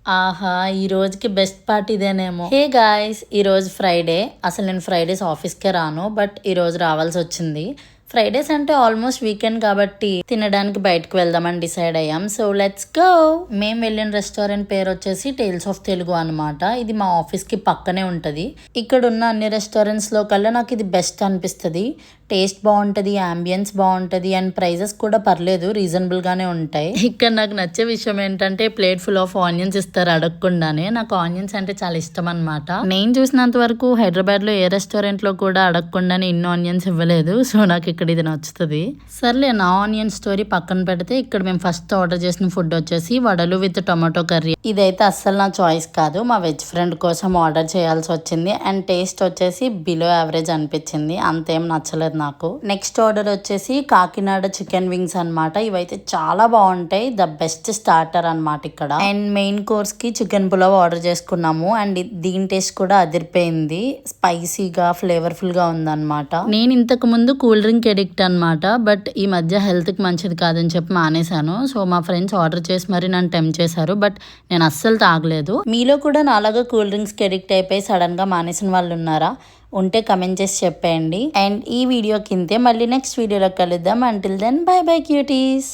ఆహా! ఈ రోజుకి బెస్ట్ పార్ట్ ఇదేనేమో. Hey guys! ఈరోజు ఫ్రైడే. అసలు నేను ఫ్రైడేస్ ఆఫీస్‌కే రాను. బట్ ఈరోజు రావాల్సొచ్చింది. ఫ్రైడేస్ అంటే ఆల్మోస్ట్ వీకెండ్ కాబట్టి తినడానికి బయటకు వెళ్దామని డిసైడ్ అయ్యాం. So let's go. మేము వెళ్ళిన రెస్టారెంట్ పేరు వచ్చేసి టేల్స్ ఆఫ్ తెలుగు అనమాట. ఇది మా ఆఫీస్‌కి పక్కనే ఉంటది. ఇక్కడ ఉన్న అన్ని రెస్టారెంట్స్‌లో కల్లా నాకు ఇది బెస్ట్ అనిపిస్తది. టేస్ట్ బాగుంటది, అంబియన్స్ బాగుంటది అండ్ ప్రైజెస్ కూడా పర్లేదు, రీజనబుల్ గానే ఉంటాయి. ఇక్కడ నాకు నచ్చే విషయం ఏంటంటే ప్లేట్ ఫుల్ ఆఫ్ ఆనియన్స్ ఇస్తారు అడగకుండానే. నాకు ఆనియన్స్ అంటే చాలా ఇష్టం అనమాట. నేను చూసినంత వరకు హైదరాబాద్ లో ఏ రెస్టారెంట్ లో కూడా అడగకుండానే ఇన్ని ఆనియన్స్ ఇవ్వలేదు. సో నాకు ఇక్కడ ఇది నచ్చుతుంది. సర్లే, నా ఆనియన్ స్టోరీ పక్కన పెడితే ఇక్కడ మేము ఫస్ట్ ఆర్డర్ చేసిన ఫుడ్ వచ్చేసి వడలు విత్ టొమాటో కర్రీ. ఇదైతే అస్సలు నా చాయిస్ కాదు, మా వెజ్ ఫ్రెండ్ కోసం ఆర్డర్ చేయాల్సి వచ్చింది. అండ్ టేస్ట్ వచ్చేసి బిలో యావరేజ్ అనిపించింది, అంతేం నచ్చలేదు నాకు. నెక్స్ట్ ఆర్డర్ వచ్చేసి కాకినాడ చికెన్ వింగ్స్ అన్నమాట. ఇవైతే చాలా బాగుంటాయి, ద బెస్ట్ స్టార్టర్ అన్నమాట ఇక్కడ. అండ్ మెయిన్ కోర్స్ కి చికెన్ పులావ్ ఆర్డర్ చేసుకున్నాము. అండ్ దీని టేస్ట్ కూడా అదిరిపోయింది, స్పైసీగా ఫ్లేవర్ఫుల్ గా ఉందన్నమాట. నేను ఇంతకు ముందు కూల్ డ్రింక్ ఎడిక్ట్ అన్నమాట, బట్ ఈ మధ్య హెల్త్ కి మంచిది కాదని చెప్పి మానేశాను. సో మా ఫ్రెండ్స్ ఆర్డర్ చేసి మరి నన్ను టెంప్ట్ చేశారు, బట్ నేను అస్సలు తాగలేదు. మీలో కూడా నాలాగా కూల్ డ్రింక్స్ కి ఎడిక్ట్ అయిపోయి సడన్ గా మానేసిన వాళ్ళు ఉన్నారా? ఉంటే కమెంట్ చేసి చెప్పేయండి. అండ్ ఈ వీడియో కిందే మళ్ళీ నెక్స్ట్ వీడియోలో కలుద్దాం. Until then bye bye cuties.